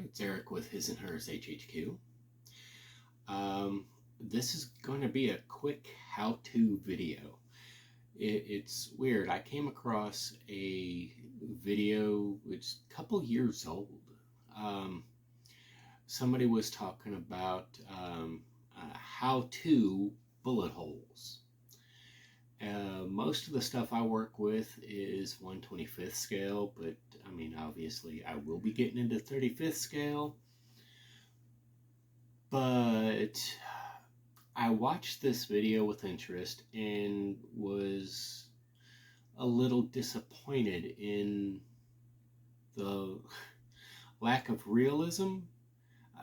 it's Eric with His&Hers HHQ. This is going to be a quick how-to video. It's weird. I came across a video which is a couple years old. Somebody was talking about how-to bullet holes. Most of the stuff I work with is 1/25th scale, but I mean, obviously I will be getting into 35th scale. But I watched this video with interest and was a little disappointed in the lack of realism.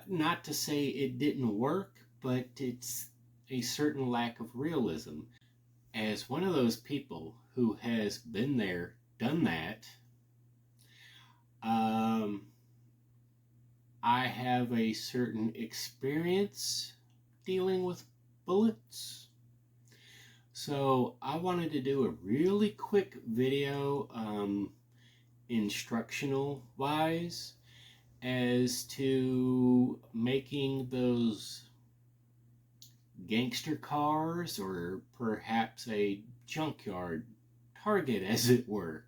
Not to say it didn't work, but it's a certain lack of realism. As one of those people who has been there, done that, I have a certain experience dealing with bullets. So I wanted to do a really quick video, instructional wise, as to making those gangster cars, or perhaps a junkyard target, as it were.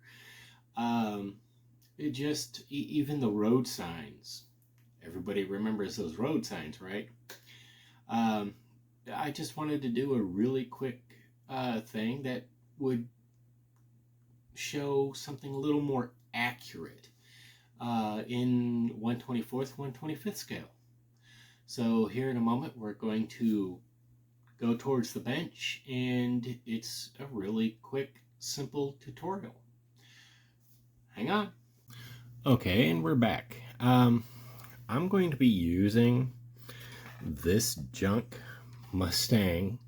Even the road signs. Everybody remembers those road signs, right? I just wanted to do a really quick thing that would show something a little more accurate in 1/24th, 1/25th scale. So here in a moment, we're going to go towards the bench, and it's a really quick, simple tutorial. Hang on. Okay, and we're back. I'm going to be using this junk Mustang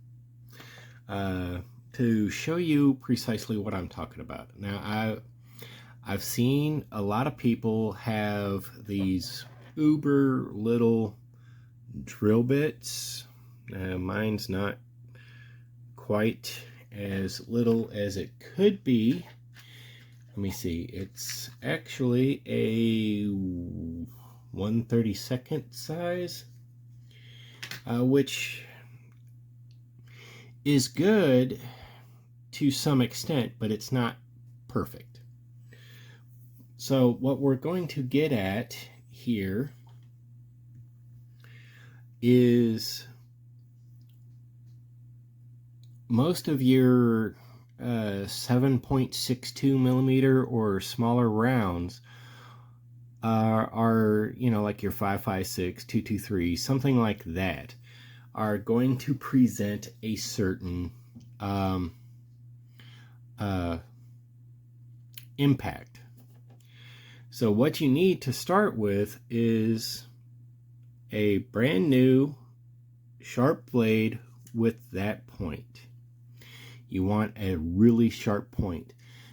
to show you precisely what I'm talking about. Now, I've seen a lot of people have these uber little drill bits. Mine's not quite as little as it could be. Let me see. It's actually a 1/32nd size, which is good to some extent, but it's not perfect. So what we're going to get at here is most of your 7.62 millimeter or smaller rounds are, you know, like your 5.56, 2.23, something like that, are going to present a certain impact. So what you need to start with is a brand new sharp blade with that point. You want a really sharp point.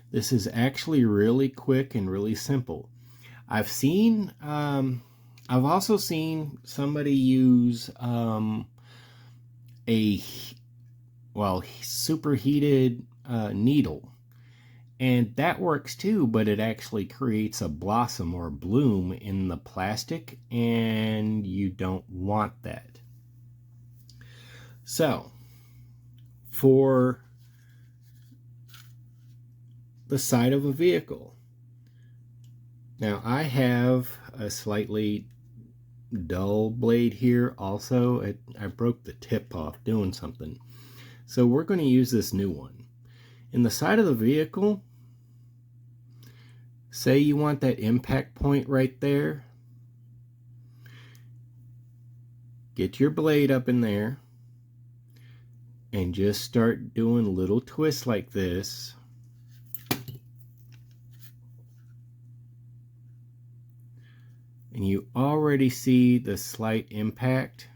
This is actually really quick and really simple. I've also seen somebody use a superheated needle, and that works too, but it actually creates a blossom or bloom in the plastic, and you don't want that. So for the side of a vehicle, now I have a slightly dull blade here also. I broke the tip off doing something, so we're going to use this new one. In the side of the vehicle, say you want that impact point right there, get your blade up in there and just start doing little twists like this. And you already see the slight impact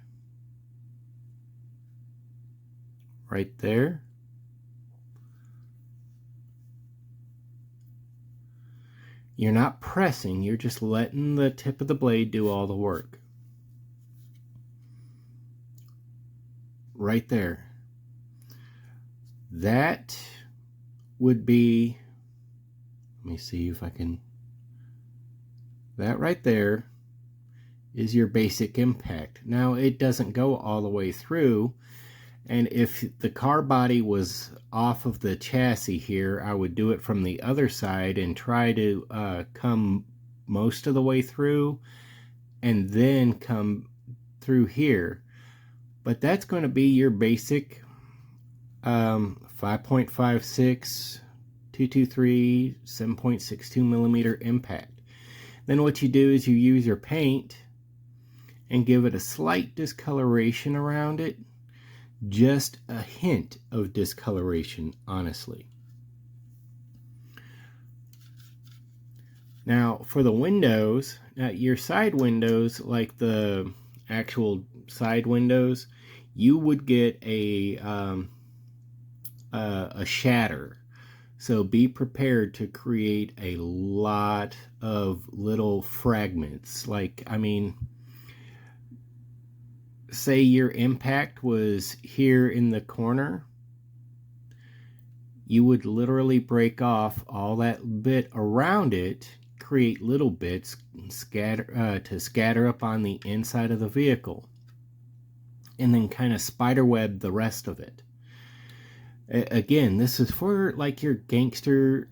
right there. You're not pressing, you're just letting the tip of the blade do all the work. Right there. That would be, let me see if I can, that right there is your basic impact. Now, it doesn't go all the way through, and if the car body was off of the chassis here, I would do it from the other side and try to come most of the way through and then come through here. But that's going to be your basic 5.56, 223, 7.62 millimeter impact. Then what you do is you use your paint and give it a slight discoloration around it. Just a hint of discoloration, honestly. Now, for the windows, your side windows, like the actual side windows, you would get a shatter. So be prepared to create a lot of little fragments. Like, I mean, say your impact was here in the corner, you would literally break off all that bit around it, create little bits, to scatter up on the inside of the vehicle, and then kind of spiderweb the rest of it. Again, this is for like your gangster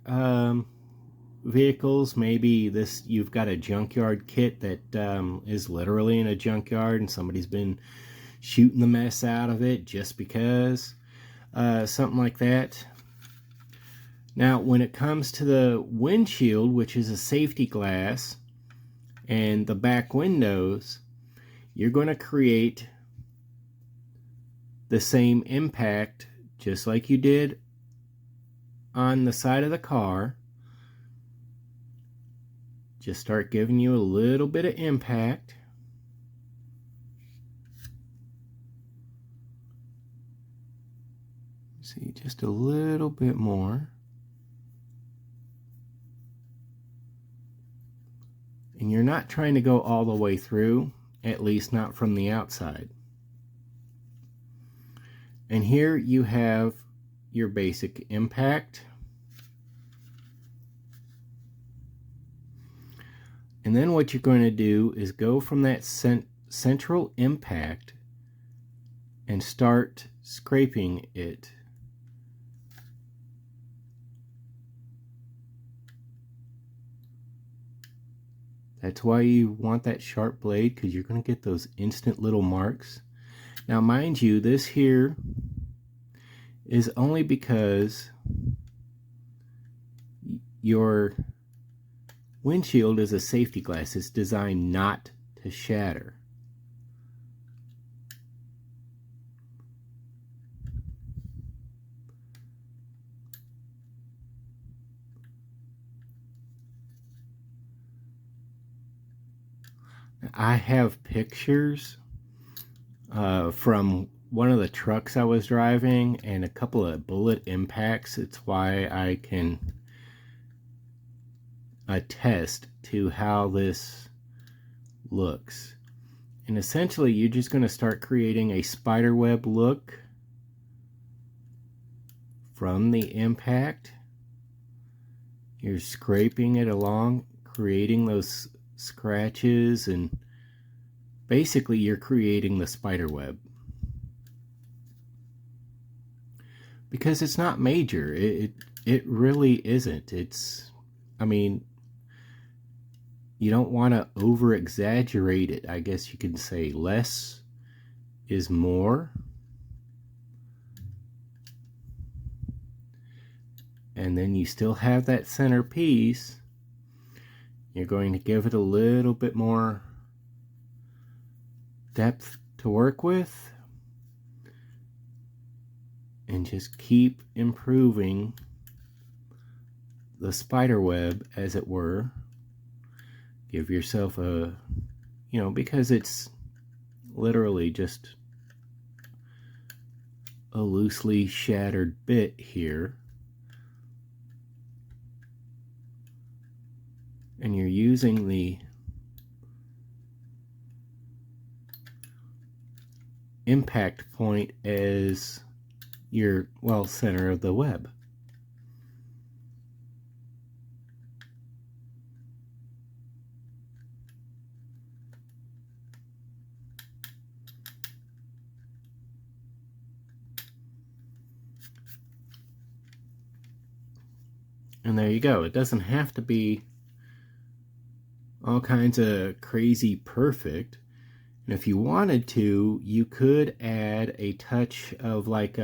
vehicles. Maybe you've got a junkyard kit that is literally in a junkyard and somebody's been shooting the mess out of it just because, something like that. Now, when it comes to the windshield, which is a safety glass, and the back windows, you're going to create the same impact just like you did on the side of the car. Just start giving you a little bit of impact. See, just a little bit more. And you're not trying to go all the way through, at least not from the outside. And here you have your basic impact. And then what you're going to do is go from that central impact and start scraping it. That's why you want that sharp blade, because you're going to get those instant little marks. Now, mind you, this here is only because your windshield is a safety glass. It's designed not to shatter. I have pictures from one of the trucks I was driving and a couple of bullet impacts. It's why I can attest to how this looks. And essentially, you're just going to start creating a spiderweb look from the impact. You're scraping it along, creating those scratches, and basically you're creating the spider web. Because it's not major. It really isn't. It's, I mean, you don't want to over exaggerate it. I guess you could say less is more. And then you still have that center piece. You're going to give it a little bit more depth to work with, and just keep improving the spider web, as it were. Give yourself a, because it's literally just a loosely shattered bit here. And you're using the impact point as your, center of the web. And there you go. It doesn't have to be all kinds of crazy perfect. And if you wanted to, you could add a touch of like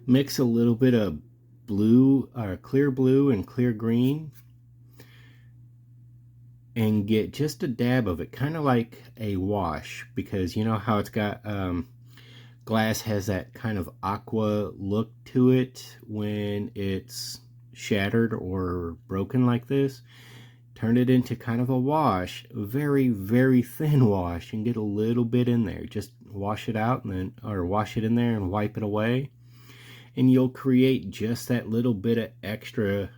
mix a little bit of blue or clear blue and clear green and get just a dab of it, kind of like a wash, because you know how it's got glass has that kind of aqua look to it when it's shattered or broken like this. Turn it into kind of a wash, a very, very thin wash, and get a little bit in there. Just wash it out and then, or wash it in there and wipe it away. And you'll create just that little bit of extra,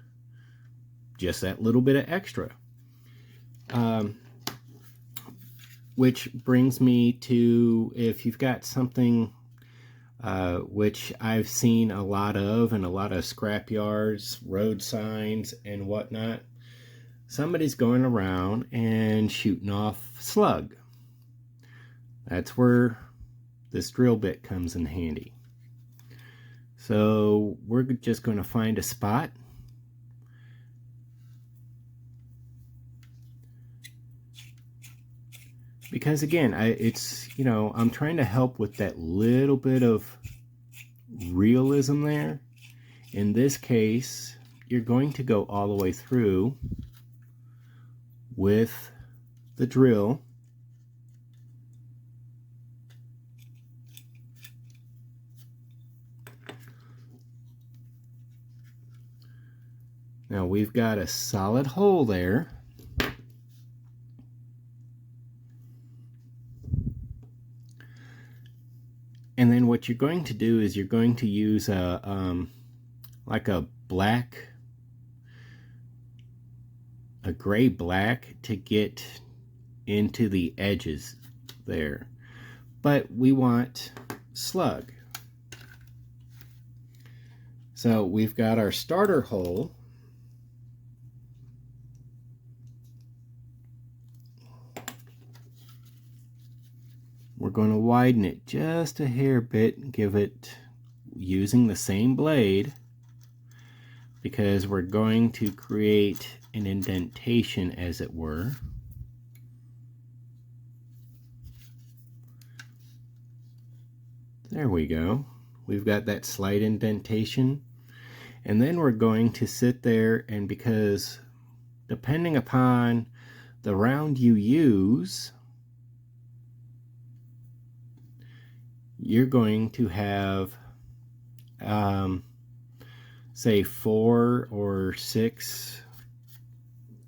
which brings me to, if you've got something which I've seen a lot of in a lot of scrap yards, road signs, and whatnot, somebody's going around and shooting off slug. That's where this drill bit comes in handy. So we're just going to find a spot. Because again, I'm trying to help with that little bit of realism there. In this case, you're going to go all the way through with the drill. Now we've got a solid hole there. And then what you're going to do is you're going to use like a gray black to get into the edges there. But we want slug. So we've got our starter hole. We're going to widen it just a hair bit, give it using the same blade, because we're going to create an indentation, as it were. There we go. We've got that slight indentation. And then we're going to sit there, and because depending upon the round you use, you're going to have say 4 or 6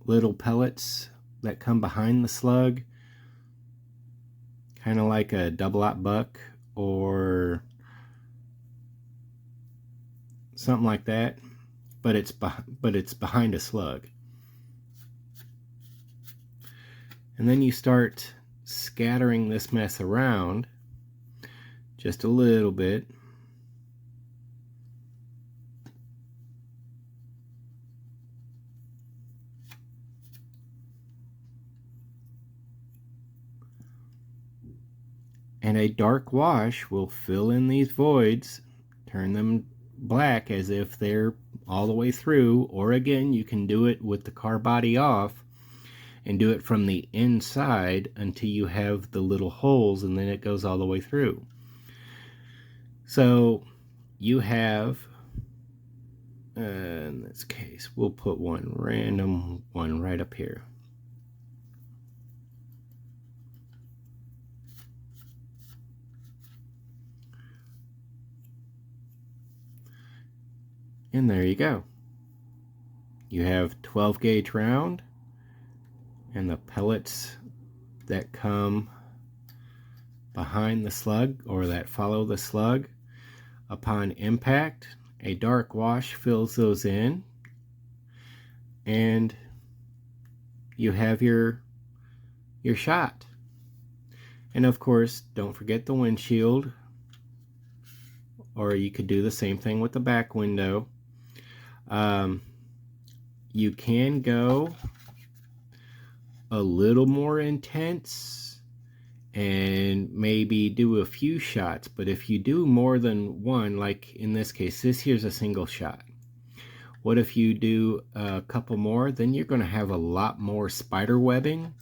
little pellets that come behind the slug, kind of like a double-aught buck or something like that, but it's behind a slug. And then you start scattering this mess around just a little bit. And a dark wash will fill in these voids, turn them black as if they're all the way through, or again, you can do it with the car body off and do it from the inside until you have the little holes, and then it goes all the way through. So you have, in this case, we'll put one random one right up here. And there you go. You have 12 gauge round, and the pellets that come behind the slug, or that follow the slug, upon impact, a dark wash fills those in, and you have your shot. And of course, don't forget the windshield, or you could do the same thing with the back window. You can go a little more intense and maybe do a few shots, but if you do more than one, like in this case, this here's a single shot. What if you do a couple more? Then you're going to have a lot more spider webbing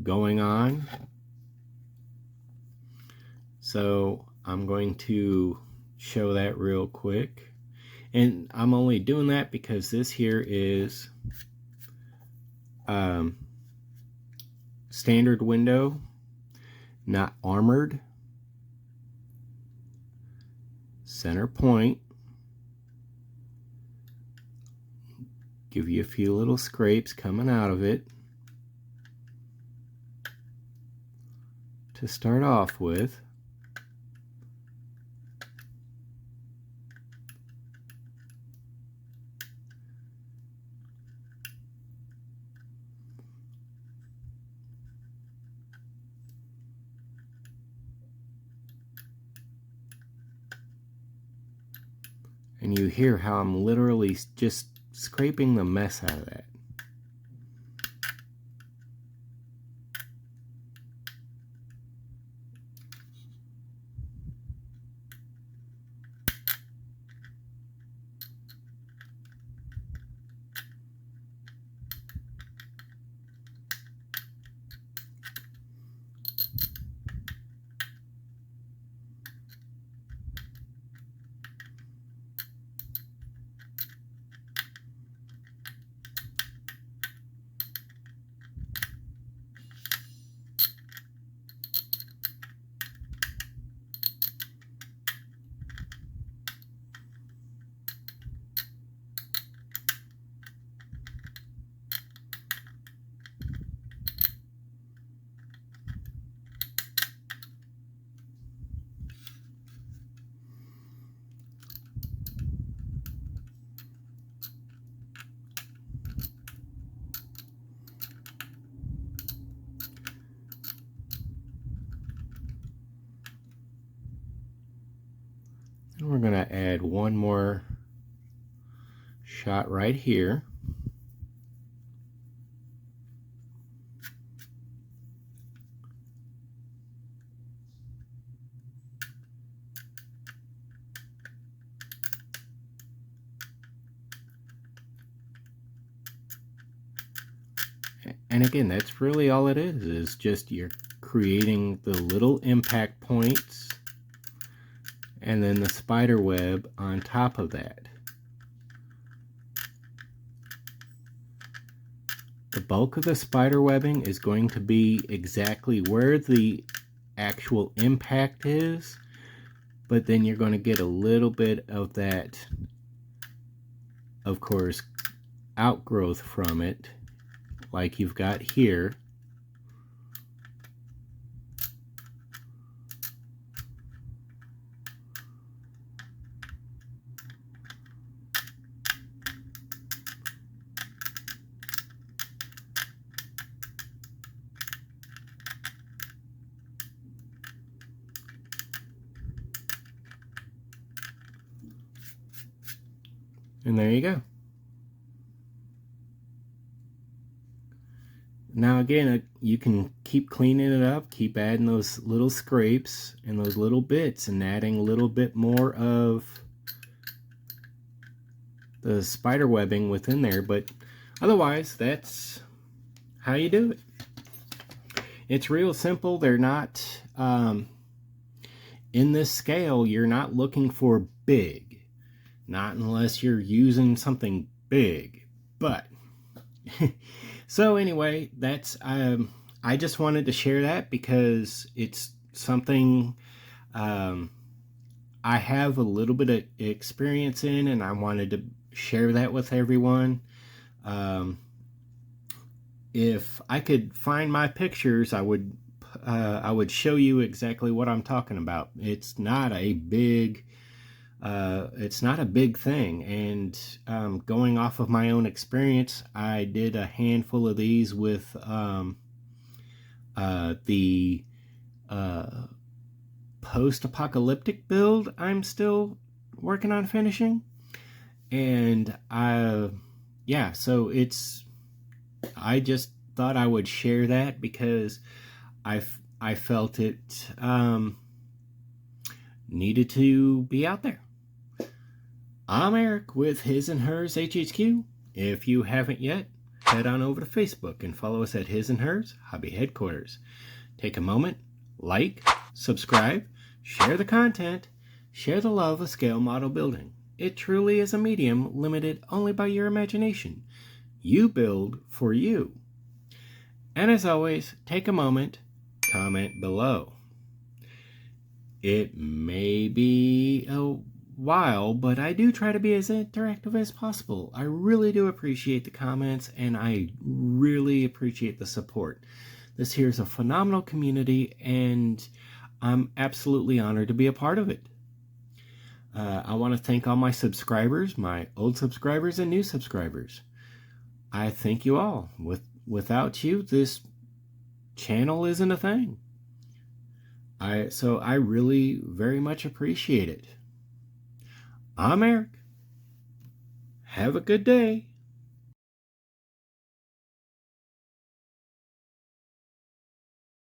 going on. So I'm going to show that real quick. And I'm only doing that because this here is standard window, not armored. Center point. Give you a few little scrapes coming out of it to start off with. And you hear how I'm literally just scraping the mess out of that. And we're going to add one more shot right here. And again, that's really all it is just you're creating the little impact points and then the spider web on top of that. The bulk of the spider webbing is going to be exactly where the actual impact is, but then you're going to get a little bit of that, of course, outgrowth from it, like you've got here. And there you go. Now again, you can keep cleaning it up, keep adding those little scrapes and those little bits and adding a little bit more of the spider webbing within there, but otherwise that's how you do it. It's real simple. They're not in this scale, you're not looking for big, not unless you're using something big. But so anyway, that's I just wanted to share that because it's something I have a little bit of experience in, and I wanted to share that with everyone. If I could find my pictures, I would show you exactly what I'm talking about. It's not a big thing, and going off of my own experience, I did a handful of these with the post-apocalyptic build I'm still working on finishing, and yeah, so I just thought I would share that because I felt it needed to be out there. I'm Eric with His and Hers HHQ. If you haven't yet, head on over to Facebook and follow us at His and Hers Hobby Headquarters. Take a moment, like, subscribe, share the content, share the love of scale model building. It truly is a medium limited only by your imagination. You build for you. And as always, take a moment, comment below. It may be a while, but I do try to be as interactive as possible. I really do appreciate the comments, and I really appreciate the support. This here is a phenomenal community, and I'm absolutely honored to be a part of it. I want to thank all my subscribers, my old subscribers and new subscribers. I thank you all. Without you, this channel isn't a thing. So I really very much appreciate it. I'm Eric. Have a good day.